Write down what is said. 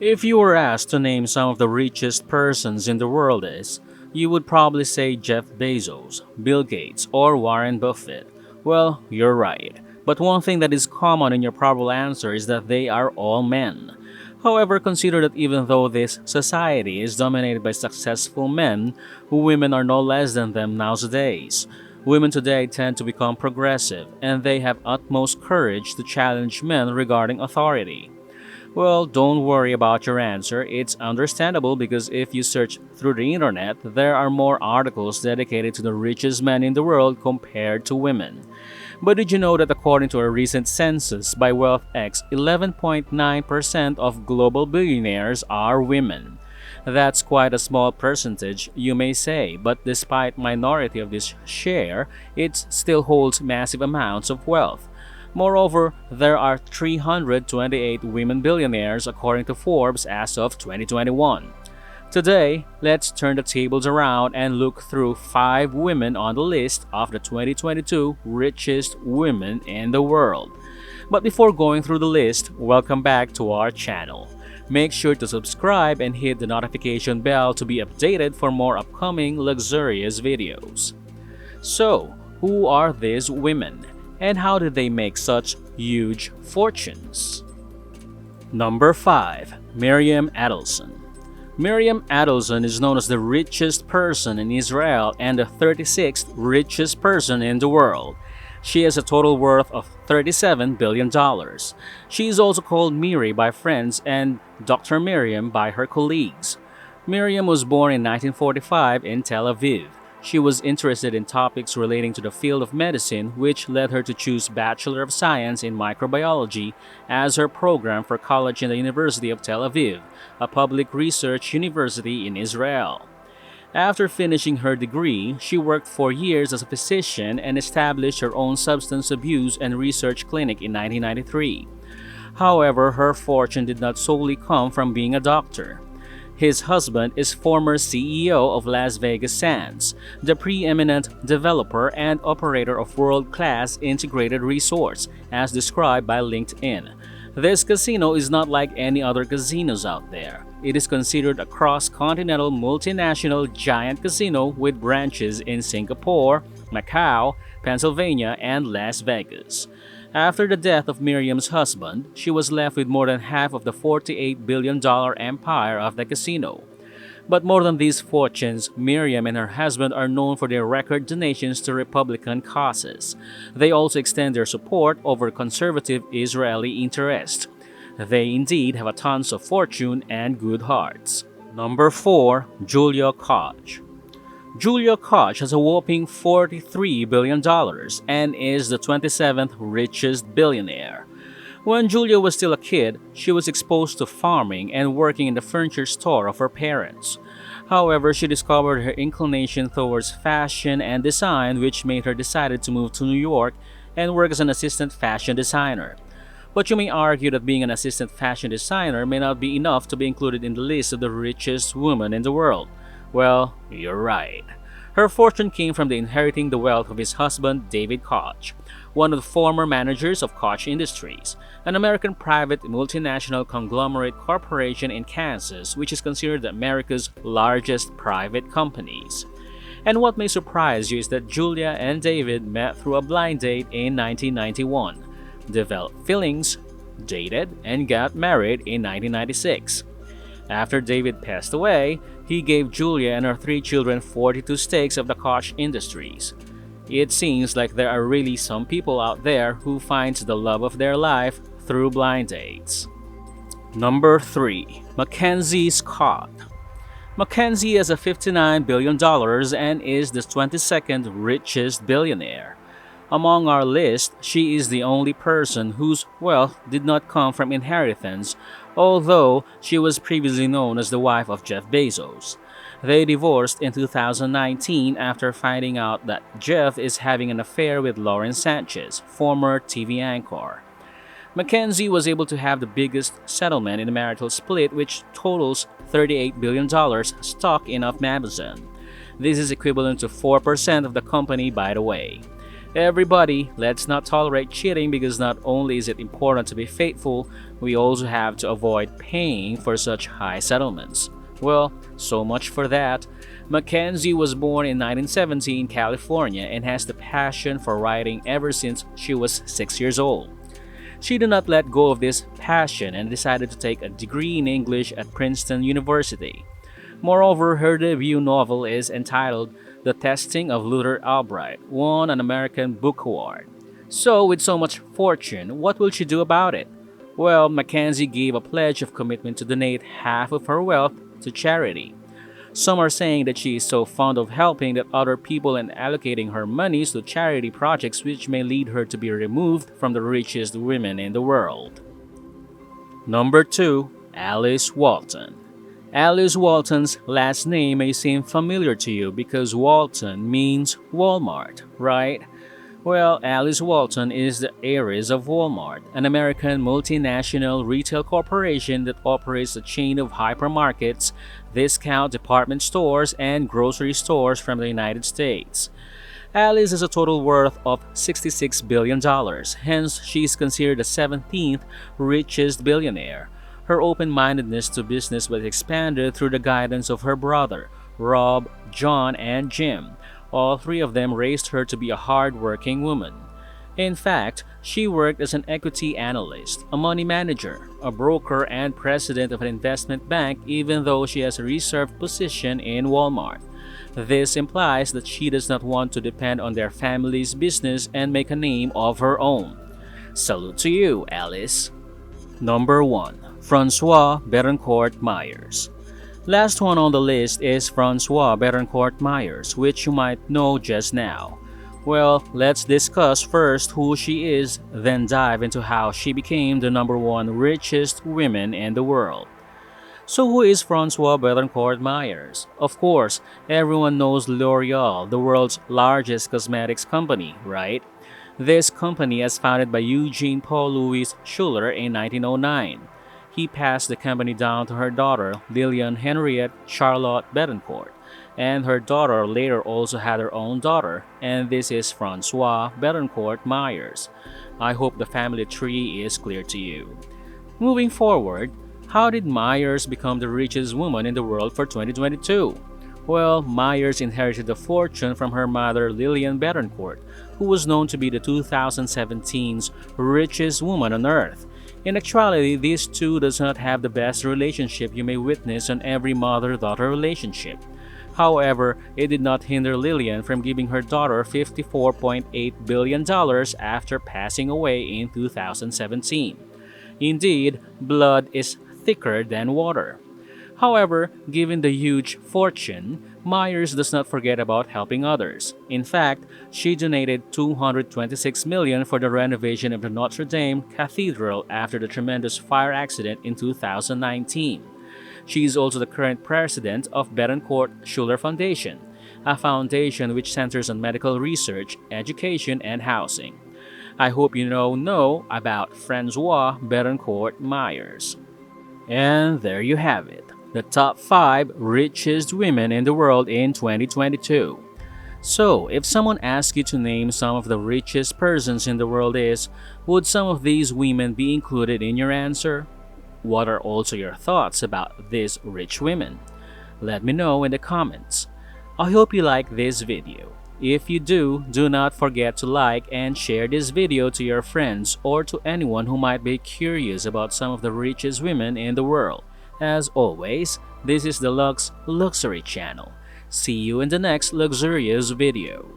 If you were asked to name some of the richest persons in the world you would probably say Jeff Bezos, Bill Gates, or Warren Buffett. Well, you're right. But one thing that is common in your probable answer is that they are all men. However, consider that even though this society is dominated by successful men, women are no less than them nowadays. Women today tend to become progressive, and they have utmost courage to challenge men regarding authority. Well, don't worry about your answer. It's understandable because if you search through the internet, there are more articles dedicated to the richest men in the world compared to women. But did you know that according to a recent census by WealthX, 11.9% of global billionaires are women? That's quite a small percentage, you may say, but despite minority of this share, it still holds massive amounts of wealth. Moreover, there are 328 women billionaires according to Forbes as of 2021. Today, let's turn the tables around and look through 5 women on the list of the 2022 richest women in the world. But before going through the list, welcome back to our channel. Make sure to subscribe and hit the notification bell to be updated for more upcoming luxurious videos. So, who are these women? And how did they make such huge fortunes? Number 5. Miriam Adelson. Miriam Adelson is known as the richest person in Israel and the 36th richest person in the world. She has a total worth of $37 billion. She is also called Miri by friends and Dr. Miriam by her colleagues. Miriam was born in 1945 in Tel Aviv. She was interested in topics relating to the field of medicine, which led her to choose Bachelor of Science in Microbiology as her program for college in the University of Tel Aviv, a public research university in Israel. After finishing her degree, she worked for years as a physician and established her own substance abuse and research clinic in 1993. However, her fortune did not solely come from being a doctor. His husband is former CEO of Las Vegas Sands, the preeminent developer and operator of world-class integrated resorts, as described by LinkedIn. This casino is not like any other casinos out there. It is considered a cross-continental multinational giant casino with branches in Singapore, Macau, Pennsylvania, and Las Vegas. After the death of Miriam's husband, she was left with more than half of the $48 billion empire of the casino. But more than these fortunes, Miriam and her husband are known for their record donations to Republican causes. They also extend their support over conservative Israeli interests. They indeed have a tons of fortune and good hearts. Number 4. Julia Koch. Julia Koch has a whopping $43 billion and is the 27th richest billionaire. When Julia was still a kid, she was exposed to farming and working in the furniture store of her parents. However, she discovered her inclination towards fashion and design, which made her decide to move to New York and work as an assistant fashion designer. But you may argue that being an assistant fashion designer may not be enough to be included in the list of the richest women in the world. Well, you're right. Her fortune came from inheriting the wealth of his husband, David Koch, one of the former managers of Koch Industries, an American private multinational conglomerate corporation in Kansas, which is considered America's largest private companies. And what may surprise you is that Julia and David met through a blind date in 1991, developed feelings, dated, and got married in 1996. After David passed away, he gave Julia and her 3 children 42 stakes of the Koch Industries. It seems like there are really some people out there who finds the love of their life through blind dates. Number 3. MacKenzie Scott. MacKenzie has a $59 billion and is the 22nd richest billionaire. Among our list, she is the only person whose wealth did not come from inheritance, although she was previously known as the wife of Jeff Bezos. They divorced in 2019 after finding out that Jeff is having an affair with Lauren Sanchez, former TV anchor. MacKenzie was able to have the biggest settlement in the marital split, which totals $38 billion stock in of Amazon. This is equivalent to 4% of the company, by the way. Everybody, let's not tolerate cheating because not only is it important to be faithful, we also have to avoid paying for such high settlements. Well, so much for that. MacKenzie was born in 1970 in California and has the passion for writing ever since she was 6 years old. She did not let go of this passion and decided to take a degree in English at Princeton University. Moreover, her debut novel is entitled The Testing of Luther Albright, won an American Book Award. So, with so much fortune, what will she do about it? Well, MacKenzie gave a pledge of commitment to donate half of her wealth to charity. Some are saying that she is so fond of helping that other people and allocating her monies to charity projects which may lead her to be removed from the richest women in the world. Number 2. Alice Walton. Alice Walton's last name may seem familiar to you because Walton means Walmart, right? Well, Alice Walton is the heiress of Walmart, an American multinational retail corporation that operates a chain of hypermarkets, discount department stores, and grocery stores from the United States. Alice has a total worth of $66 billion, hence she is considered the 17th richest billionaire. Her open-mindedness to business was expanded through the guidance of her brother, Rob, John, and Jim. All three of them raised her to be a hard-working woman. In fact, she worked as an equity analyst, a money manager, a broker, and president of an investment bank even though she has a reserved position in Walmart. This implies that she does not want to depend on their family's business and make a name of her own. Salute to you, Alice. Number 1. Francoise Bettencourt Meyers. Last one on the list is Francoise Bettencourt Meyers, which you might know just now. Well, let's discuss first who she is, then dive into how she became the number 1 richest woman in the world. So who is Francoise Bettencourt Meyers? Of course, everyone knows L'Oreal, the world's largest cosmetics company, right? This company is founded by Eugene Paul Louis Schuller in 1909. He passed the company down to her daughter, Lillian Henriette Charlotte Bettencourt, and her daughter later also had her own daughter, and this is Francoise Bettencourt Meyers. I hope the family tree is clear to you. Moving forward, how did Meyers become the richest woman in the world for 2022? Well, Meyers inherited the fortune from her mother Lillian Bettencourt, who was known to be the 2017's richest woman on earth. In actuality, these two does not have the best relationship you may witness on every mother-daughter relationship. However, it did not hinder Lillian from giving her daughter $54.8 billion after passing away in 2017. Indeed, blood is thicker than water. However, given the huge fortune, Meyers does not forget about helping others. In fact, she donated $226 million for the renovation of the Notre Dame Cathedral after the tremendous fire accident in 2019. She is also the current president of Bettencourt Schuller Foundation, a foundation which centers on medical research, education, and housing. I hope you know about Francoise Bettencourt Meyers. And there you have it, the top 5 richest women in the world in 2022. So, if someone asks you to name some of the richest persons in the world would some of these women be included in your answer? What are also your thoughts about these rich women? Let me know in the comments. I hope you like this video. If you do, do not forget to like and share this video to your friends or to anyone who might be curious about some of the richest women in the world. As always, this is the Luxe Luxury channel. See you in the next luxurious video.